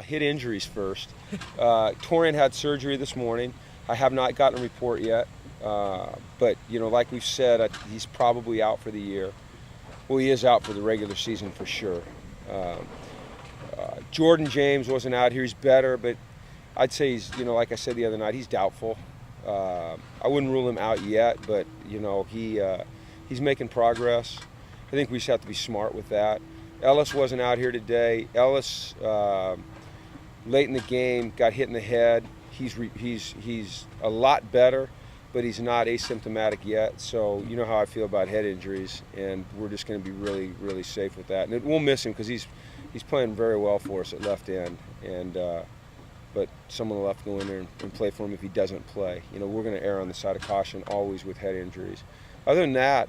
hit injuries first. Torian had surgery this morning. I have not gotten a report yet, but like we've said, he's probably out for the year. Well, he is out for the regular season for sure. Jordan James wasn't out here. He's better, but I'd say he's, like I said the other night, he's doubtful. I wouldn't rule him out yet, but he's making progress. I think we just have to be smart with that. Ellis wasn't out here today. Ellis, late in the game, got hit in the head. He's a lot better, but he's not asymptomatic yet. So you know how I feel about head injuries, and we're just going to be really, really safe with that. And we'll miss him because he's playing very well for us at left end. But someone will have to go in there and play for him if he doesn't play. We're going to err on the side of caution always with head injuries. Other than that,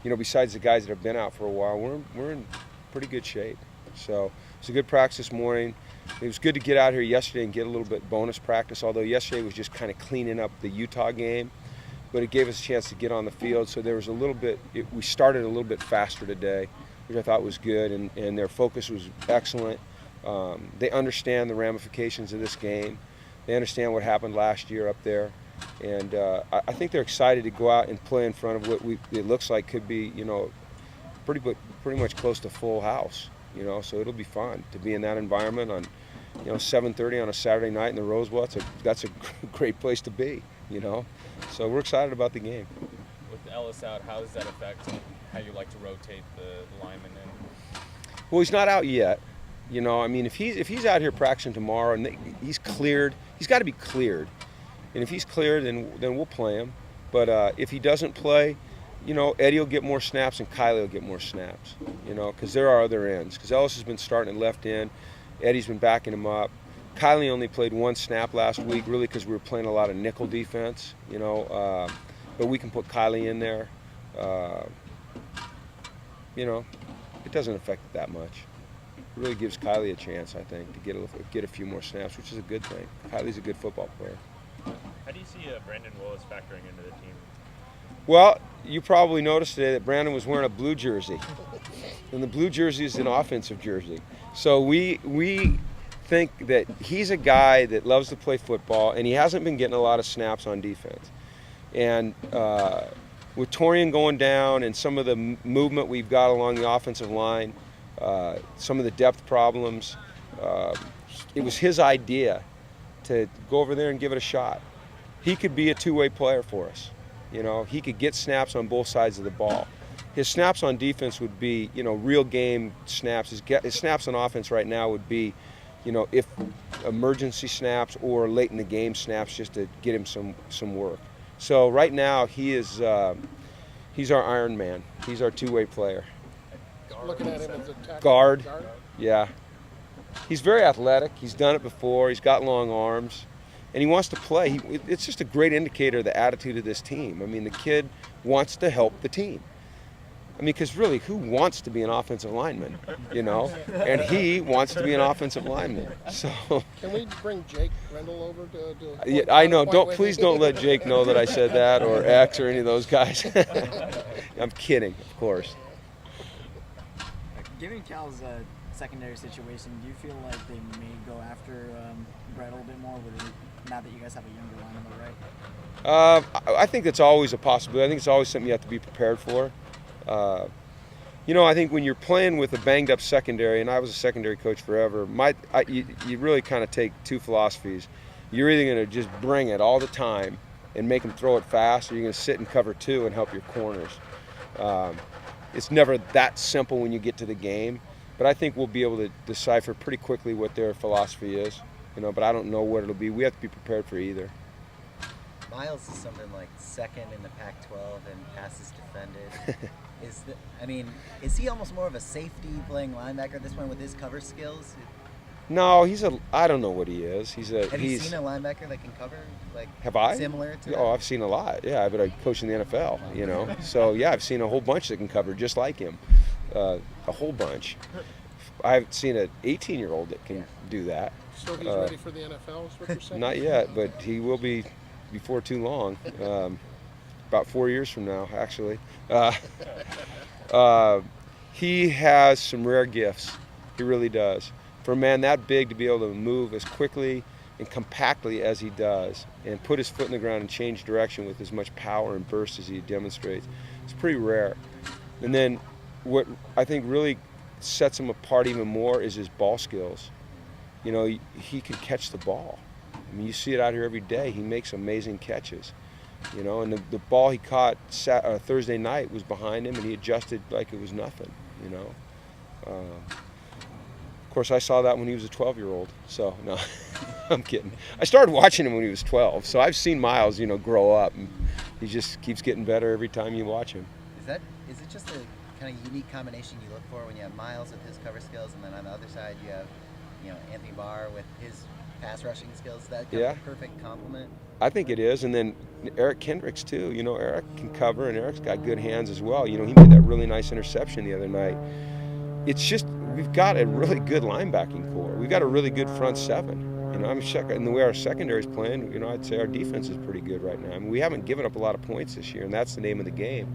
besides the guys that have been out for a while, we're in pretty good shape. So it's a good practice this morning. It was good to get out here yesterday and get a little bit bonus practice, although yesterday was just kind of cleaning up the Utah game. But it gave us a chance to get on the field, so there was a little bit, we started a little bit faster today, which I thought was good, and their focus was excellent. They understand the ramifications of this game. They understand what happened last year up there. And I think they're excited to go out and play in front of what it looks like could be, pretty much close to full house. So it'll be fun to be in that environment on, 7:30 on a Saturday night in the Rose Bowl. That's a great place to be, So we're excited about the game. With Ellis out, how does that affect how you like to rotate the linemen in? Well, he's not out yet. If he's out here practicing tomorrow and he's cleared, he's got to be cleared. And if he's cleared, then we'll play him. But if he doesn't play, Eddie will get more snaps and Kylie will get more snaps, because there are other ends. Because Ellis has been starting at left end. Eddie's been backing him up. Kylie only played one snap last week, really because we were playing a lot of nickel defense, but we can put Kylie in there. It doesn't affect it that much. It really gives Kylie a chance, I think, to get a few more snaps, which is a good thing. Kylie's a good football player. How do you see Brandon Willis factoring into the team? Well, you probably noticed today that Brandon was wearing a blue jersey. And the blue jersey is an offensive jersey. So we think that he's a guy that loves to play football, and he hasn't been getting a lot of snaps on defense. And with Torian going down and some of the movement we've got along the offensive line, some of the depth problems, it was his idea to go over there and give it a shot. He could be a two-way player for us. He could get snaps on both sides of the ball. His snaps on defense would be, real game snaps. His snaps on offense right now would be, if emergency snaps or late in the game snaps, just to get him some work. So right now he's our Iron Man. He's our two-way player. Looking at him as a tackle. Guard. Yeah. He's very athletic. He's done it before. He's got long arms. And he wants to play. It's just a great indicator of the attitude of this team. The kid wants to help the team. Because really, who wants to be an offensive lineman, And he wants to be an offensive lineman. So. Can we bring Jake Rendell over to yeah, I know. Please don't let Jake know that I said that, or X, or any of those guys. I'm kidding, of course. Given Cal's secondary situation, do you feel like they may go after Brett a little bit more now that you guys have a younger lineman, right? I think that's always a possibility. I think it's always something you have to be prepared for. I think when you're playing with a banged-up secondary, and I was a secondary coach forever, you really kind of take two philosophies. You're either going to just bring it all the time and make them throw it fast, or you're going to sit and cover two and help your corners. It's never that simple when you get to the game, but I think we'll be able to decipher pretty quickly what their philosophy is, but I don't know what it'll be. We have to be prepared for either. Miles is something like second in the Pac-12 and passes defended. Is he almost more of a safety playing linebacker at this point with his cover skills? No, I don't know what he is. Have you seen a linebacker that can cover have I? Similar to that? Oh, I've seen a lot. Yeah, but I coach in the NFL, So yeah, I've seen a whole bunch that can cover just like him. A whole bunch. I haven't seen an 18-year-old that can do that. So he's ready for the NFL, is what you're saying? Not yet, but he will be before too long. About 4 years from now, actually. He has some rare gifts. He really does. for a man that big to be able to move as quickly and compactly as he does and put his foot in the ground and change direction with as much power and burst as he demonstrates, it's pretty rare. And then what I think really sets him apart even more is his ball skills. You know, he can catch the ball. I mean, you see it out here every day. He makes amazing catches. You know, and the ball he caught Thursday night was behind him, and he adjusted like it was nothing, you know. Of course, I saw that when he was a 12-year-old, so no, I'm kidding. I started watching him when he was 12, so I've seen Miles, you know, grow up, and he just keeps getting better every time you watch him. Is it just a kind of unique combination you look for when you have Miles with his cover skills, and then on the other side you have, you know, Anthony Barr with his pass rushing skills? Is that kind of a perfect complement? I think it is, and then Eric Kendricks too. You know, Eric can cover, and Eric's got good hands as well. You know, he made that really nice interception the other night. It's just we've got a really good linebacking core. We've got a really good front seven. You know, I'm shocked in the way our secondary's playing. You know, I'd say our defense is pretty good right now. I mean, we haven't given up a lot of points this year, and that's the name of the game.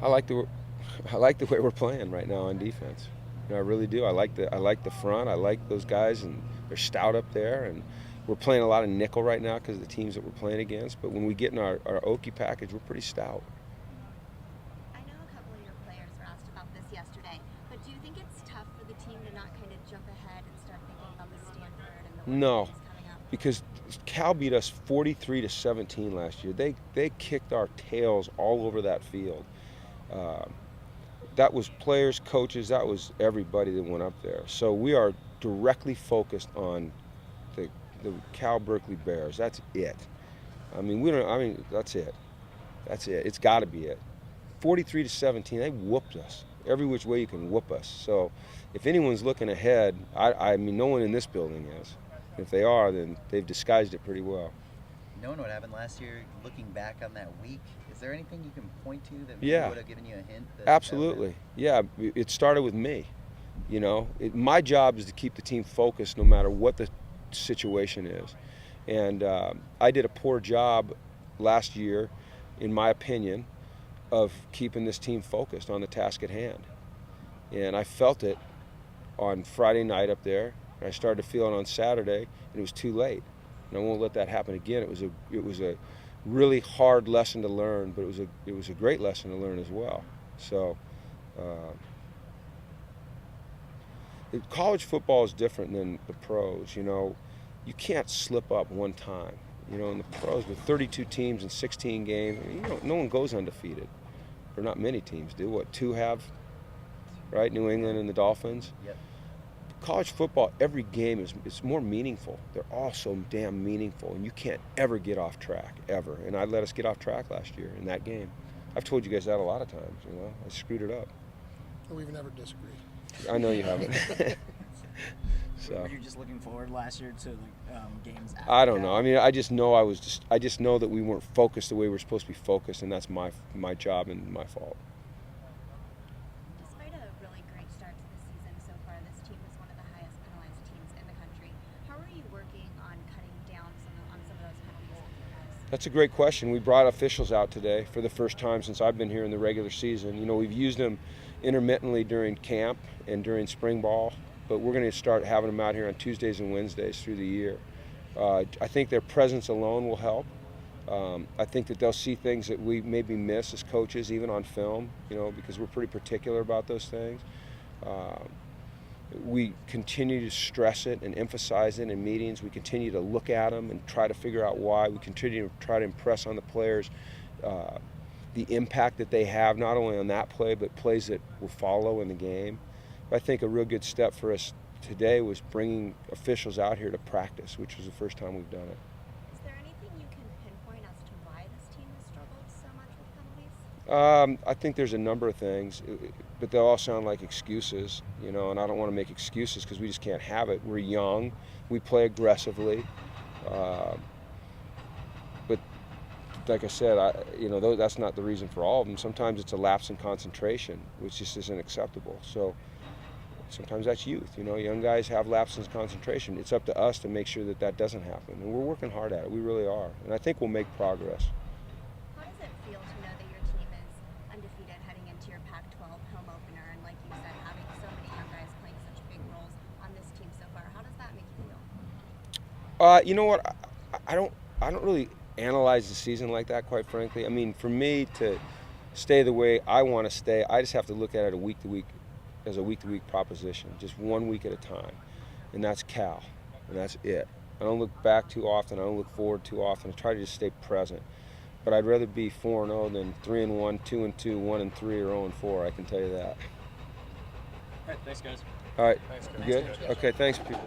I like the way we're playing right now on defense. You know, I really do. I like the front. I like those guys, and they're stout up there. And we're playing a lot of nickel right now because of the teams that we're playing against. But when we get in our Okie package, we're pretty stout. I know a couple of your players were asked about this yesterday, but do you think it's tough for the team to not kind of jump ahead and start thinking about the Stanford and the No, coming up? because Cal beat us 43-17 last year. They kicked our tails all over that field. That was players, coaches, that was everybody that went up there. So we are directly focused on the Cal Berkeley Bears. That's it. I mean, that's it. That's it. It's got to be it. 43-17, they whooped us. Every which way you can whoop us. So if anyone's looking ahead, I mean, no one in this building is. If they are, then they've disguised it pretty well. Knowing what happened last year, looking back on that week, is there anything you can point to that maybe would have given you a hint? Absolutely. Yeah, it started with me. You know, my job is to keep the team focused no matter what the situation is. And I did a poor job last year, in my opinion, of keeping this team focused on the task at hand. And I felt it on Friday night up there. And I started to feel it on Saturday, and it was too late. And I won't let that happen again. It was a really hard lesson to learn, but it was a great lesson to learn as well. So college football is different than the pros. You know, you can't slip up one time. You know, in the pros with 32 teams and 16 games, you know, no one goes undefeated. Or not many teams do. What, 2 have? Right, New England and the Dolphins. Yep. College football, every game is more meaningful. They're all so damn meaningful, and you can't ever get off track, ever. And I let us get off track last year in that game. I've told you guys that a lot of times, you know. I screwed it up. We've never disagreed. I know you haven't. So. Were you just looking forward last year to games after I don't Cal? know. I mean, I just know that we weren't focused the way we're supposed to be focused, and that's my job and my fault. Despite a really great start to the season so far, this team is one of the highest penalized teams in the country. How are you working on cutting down on some of those penalties? That's a great question. We brought officials out today for the first time since I've been here in the regular season. You know, we've used them intermittently during camp and during spring ball, but we're going to start having them out here on Tuesdays and Wednesdays through the year. I think their presence alone will help. I think that they'll see things that we maybe miss as coaches, even on film, you know, because we're pretty particular about those things. We continue to stress it and emphasize it in meetings. We continue to look at them and try to figure out why. We continue to try to impress on the players the impact that they have, not only on that play, but plays that will follow in the game. I think a real good step for us today was bringing officials out here to practice, which was the first time we've done it. Is there anything you can pinpoint as to why this team has struggled so much with penalties? I think there's a number of things, but they all sound like excuses, you know, and I don't want to make excuses because we just can't have it. We're young, we play aggressively, but like I said, that's not the reason for all of them. Sometimes it's a lapse in concentration, which just isn't acceptable. So sometimes that's youth. You know, young guys have lapses in concentration. It's up to us to make sure that that doesn't happen, and we're working hard at it. We really are, and I think we'll make progress. How does it feel to know that your team is undefeated heading into your Pac-12 home opener, and like you said, having so many You know what? I don't really analyze the season like that, quite frankly. I mean, for me to stay the way I want to stay, I just have to look at it as a week-to-week proposition, just 1 week at a time, and that's Cal, and that's it. I don't look back too often. I don't look forward too often. I try to just stay present. But I'd rather be 4-0 than 3-1, 2-2, 1-3, or 0-4. I can tell you that. All right, thanks, guys. All right. Thanks, You good? Okay. Thanks, people.